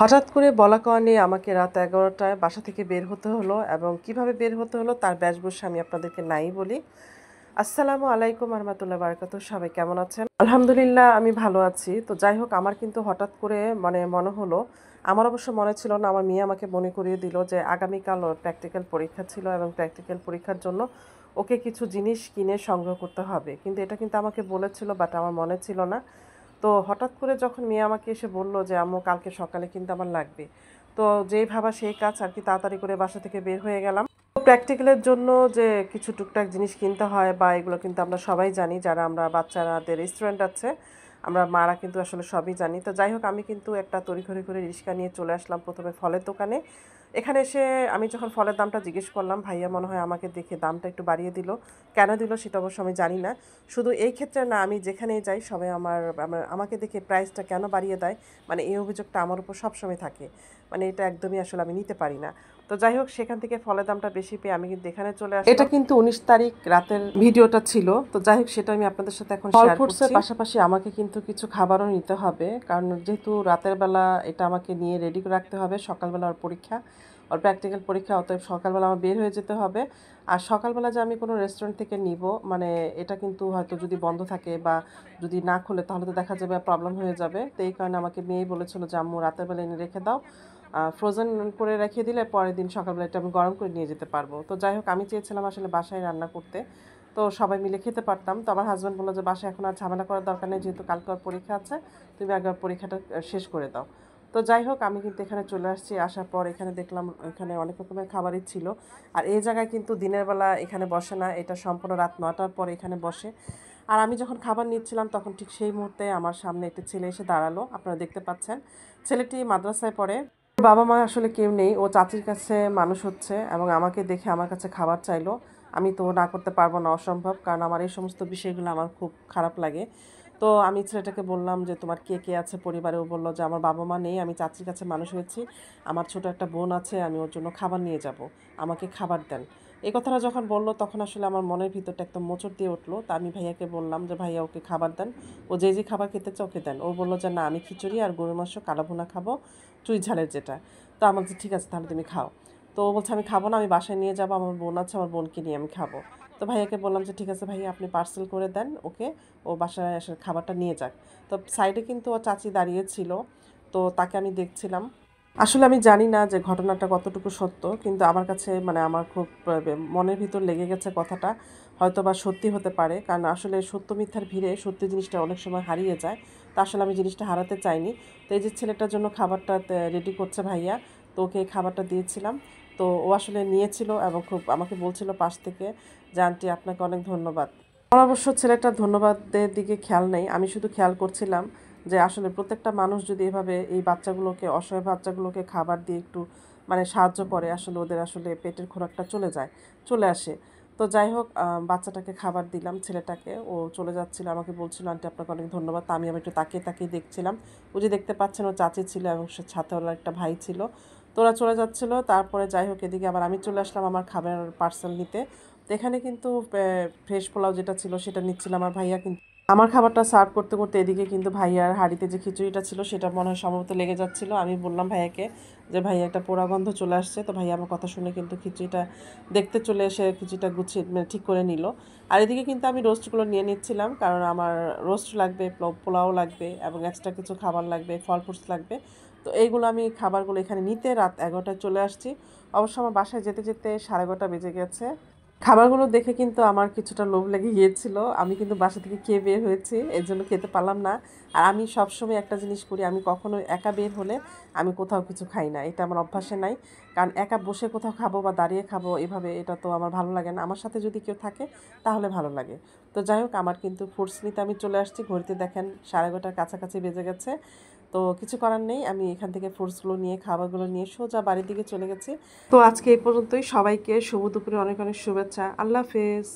হঠাৎ করে বলা কওয়া নিয়ে আমাকে রাত ১১টায় বাসা থেকে বের হতে হলো এবং কিভাবে বের হতে হলো তার বেশভূষা আমি আপনাদেরকে নাই বলি। আসসালামু আলাইকুম রহমতুল্লাহ বারাকাতুহু। সবাই কেমন আছেন? আলহামদুলিল্লাহ আমি ভালো আছি। তো যাই হোক আমার কিন্তু হঠাৎ করে মনে হলো, আমার অবশ্য মনে ছিল না, আমার মেয়ে আমাকে মনে করিয়ে দিল যে আগামীকাল ওর প্র্যাকটিক্যাল পরীক্ষা ছিল এবং প্র্যাকটিক্যাল পরীক্ষার জন্য ওকে কিছু জিনিস কিনে সংগ্রহ করতে হবে। কিন্তু এটা কিন্তু আমাকে বলেছিল, বাট আমার মনে ছিল না। তো হঠাৎ করে যখন মেয়ে আমাকে এসে বলল যে আম্মু কালকে সকালে কিন্তু আমার লাগবে, তো যেই ভাবা সেই কাজ আর কি, তাড়াতাড়ি করে বাসা থেকে বের হয়ে গেলাম। প্র্যাকটিক্যালের জন্য যে কিছু টুকটাক জিনিস কিনতে হয় বা এগুলো কিন্তু আমরা সবাই জানি, যারা আমরা বাচ্চাদের স্টুডেন্ট আছে আমরা মারা কিন্তু আসলে সবই জানি। তো যাই হোক আমি কিন্তু একটা তড়িঘড়ি করে রিক্সা নিয়ে চলে আসলাম প্রথমে ফলের দোকানে। এখানে এসে আমি যখন ফলের দামটা জিজ্ঞেস করলাম, ভাইয়া মনে হয় আমাকে দেখে দামটা একটু বাড়িয়ে দিল। কেন দিল সেটা অবশ্য আমি জানি না। শুধু এই ক্ষেত্রে না, আমি যেখানেই যাই সবাই আমাকে দেখে প্রাইসটা কেন বাড়িয়ে দেয়, এই অভিযোগটা আমার উপর সবসময় থাকে। এটা একদমই আসলে আমি নিতে পারি না। তো যাই হোক সেখান থেকে ফলের দামটা বেশি পেয়ে আমি কিন্তু এখানে চলে আসলাম। এটা কিন্তু ১৯ তারিখ রাতের ভিডিওটা ছিল। তো যাই হোক সেটা আমি আপনাদের সাথে এখন শেয়ার করছি। পাশাপাশি আমাকে কিন্তু কিছু খাবারও নিতে হবে, কারণ যেহেতু রাতের বেলা এটা আমাকে নিয়ে রেডি করে রাখতে হবে। সকালবেলা ওর পরীক্ষা, ওর প্র্যাকটিক্যাল পরীক্ষা, অতএব সকালবেলা আমার বের হয়ে যেতে হবে। আর সকালবেলা যে আমি কোনো রেস্টুরেন্ট থেকে নিব, এটা কিন্তু হয়তো যদি বন্ধ থাকে বা যদি না খোলে তাহলে তো দেখা যাবে প্রবলেম হয়ে যাবে। তো এই কারণে আমাকে মেয়েই বলেছিল যে আম্মু রাতের বেলা এনে রেখে দাও, ফ্রোজেন করে রেখে দিলে পরের দিন সকালবেলা এটা আমি গরম করে নিয়ে যেতে পারবো। তো যাই হোক আমি চেয়েছিলাম আসলে বাসায় রান্না করতে, তো সবাই মিলে খেতে পারতাম। তো আমার হাজব্যান্ড বললো যে বাসায় এখন আর ঝামেলা করার দরকার নেই, যেহেতু কালকে ওর পরীক্ষা আছে, তুমি আগে ওর পরীক্ষাটা শেষ করে দাও। তো যাই হোক আমি কিন্তু এখানে চলে আসছি। আসার পর এখানে দেখলাম এখানে অনেক রকমের খাবারই ছিল। আর এই জায়গায় কিন্তু দিনের বেলা এখানে বসে না, এটা সম্পূর্ণ রাত ৯টার পর এখানে বসে। আর আমি যখন খাবার নিচ্ছিলাম তখন ঠিক সেই মুহূর্তে আমার সামনে একটি ছেলে এসে দাঁড়ালো, আপনারা দেখতে পাচ্ছেন। ছেলেটি মাদ্রাসায় পড়ে, বাবা মা আসলে কেউ নেই, ও চাচির কাছে মানুষ হচ্ছে এবং আমাকে দেখে আমার কাছে খাবার চাইলো। আমি তো না করতে পারবো না, অসম্ভব, কারণ আমার এই সমস্ত বিষয়গুলো আমার খুব খারাপ লাগে। তো আমি ছেলেটাকে বললাম যে তোমার কে কে আছে পরিবারে? ও বললো যে আমার বাবা মা নেই, আমি চাচির কাছে মানুষ হয়েছি, আমার ছোট একটা বোন আছে, আমি ওর জন্য খাবার নিয়ে যাব, আমাকে খাবার দেন। এই কথাটা যখন বললো তখন আসলে আমার মনের ভিতরটা একদম মোচড় দিয়ে উঠলো। তা আমি ভাইয়াকে বললাম যে ভাইয়া ওকে খাবার দেন, ও যে যে খাবার খেতে চায় ওকে দেন। ও বললো যে না, আমি খিচুড়ি আর গরুর মাংস কালো ভুনা খাবো, চুই ঝালের যেটা। তো আমার বলছে ঠিক আছে তাহলে তুমি খাও। তো ও বলছে আমি খাবো না, আমি বাসায় নিয়ে যাবো, আমার বোন আছে, আমার বোনকে নিয়ে আমি খাবো। তো ভাইয়াকে বললাম যে ঠিক আছে ভাইয়া আপনি পার্সেল করে দেন ওকে, ও বাসায় এসে খাবারটা নিয়ে যাক। তো সাইডে কিন্তু ও চাচি দাঁড়িয়েছিল, তো তাকে আমি দেখছিলাম। আসলে আমি জানি না যে ঘটনাটা কতটুকু সত্য, কিন্তু আমার কাছে আমার খুব মনের ভিতর লেগে গেছে কথাটা। হয়তো বা সত্যি হতে পারে, কারণ আসলে সত্য মিথ্যার ভিড়ে সত্যি জিনিসটা অনেক সময় হারিয়ে যায়। তো আসলে আমি জিনিসটা হারাতে চাইনি। তো এই যে ছেলেটার জন্য খাবারটা রেডি করছে ভাইয়া, তো ওকে খাবারটা দিয়েছিলাম। তো ও আসলে নিয়েছিল এবং খুব আমাকে বলছিল পাশ থেকে যে আন্টি আপনাকে অনেক ধন্যবাদ। আমার অবশ্য ছেলেটার ধন্যবাদের দিকে খেয়াল নেই, আমি শুধু খেয়াল করছিলাম যে আসলে প্রত্যেকটা মানুষ যদি এভাবে এই বাচ্চাগুলোকে, অসহায় বাচ্চাগুলোকে খাবার দিয়ে একটু সাহায্য করে, আসলে ওদের আসলে পেটের খোরাকটা চলে আসে। তো যাই হোক বাচ্চাটাকে খাবার দিলাম, ছেলেটাকে, ও চলে যাচ্ছিল, আমাকে বলছিল আন্টি আপনাকে অনেক ধন্যবাদ। তা আমি একটু তাকিয়ে তাকিয়ে দেখছিলাম। ও যে দেখতে পাচ্ছেন ও চাচি ছিল এবং সে সাথে ওর একটা ভাই ছিল। তো ওরা চলে যাচ্ছিলো, তারপরে যাই হোক এদিকে আবার আমি চলে আসলাম আমার খাবার পার্সেল নিতে। তো এখানে কিন্তু ফ্রেশ পোলাও যেটা ছিল সেটা নিচ্ছিলাম, আর ভাইয়া কিন্তু আমার খাবারটা সার্ভ করতে করতে এদিকে কিন্তু ভাইয়ার হাঁড়িতে যে খিচুড়িটা ছিল সেটা মনে হয় সম্ভবত লেগে যাচ্ছিলো। আমি বললাম ভাইয়াকে যে ভাইয়া একটা পোড়া গন্ধ চলে আসছে। তো ভাইয়া আমার কথা শুনে কিন্তু খিচুড়িটা দেখতে চলে এসে খিচুড়িটা গুছিয়ে ঠিক করে নিল। আর এদিকে কিন্তু আমি রোস্টগুলো নিয়ে নিচ্ছিলাম, কারণ আমার রোস্ট লাগবে, পোলাও লাগবে এবং এক্সট্রা কিছু খাবার লাগবে, ফল ফ্রুটস লাগবে। তো এইগুলো আমি খাবারগুলো এখানে নিতে রাত ১১টায় চলে আসছি। অবশ্য আমার বাসায় যেতে যেতে 11:30 বেজে গেছে। খাবারগুলো দেখে কিন্তু আমার কিছুটা লোভ লেগে গিয়েছিল। আমি কিন্তু বাসা থেকে খেয়ে বের হয়েছি, এর জন্য খেতে পারলাম না। আর আমি সবসময় একটা জিনিস করি, আমি কখনো একা বের হলে আমি কোথাও কিছু খাই না, এটা আমার অভ্যাসে নাই। কারণ একা বসে কোথাও খাবো বা দাঁড়িয়ে খাবো এভাবে, এটা তো আমার ভালো লাগে না। আমার সাথে যদি কেউ থাকে তাহলে ভালো লাগে। তো যাই হোক আমার কিন্তু ফ্রুটস নিতে আমি চলে আসছি। ঘড়িতে দেখেন 11:30 কাছাকাছি বেজে গেছে। তো কিছু করার নেই, আমি এখান থেকে ফ্রুটসগুলো নিয়ে, খাবারগুলো নিয়ে সোজা বাড়ির দিকে চলে গেছি। তো আজকে এই পর্যন্তই। সবাইকে শুভ দুপুরে অনেক অনেক শুভেচ্ছা। আল্লাহ হাফেজ।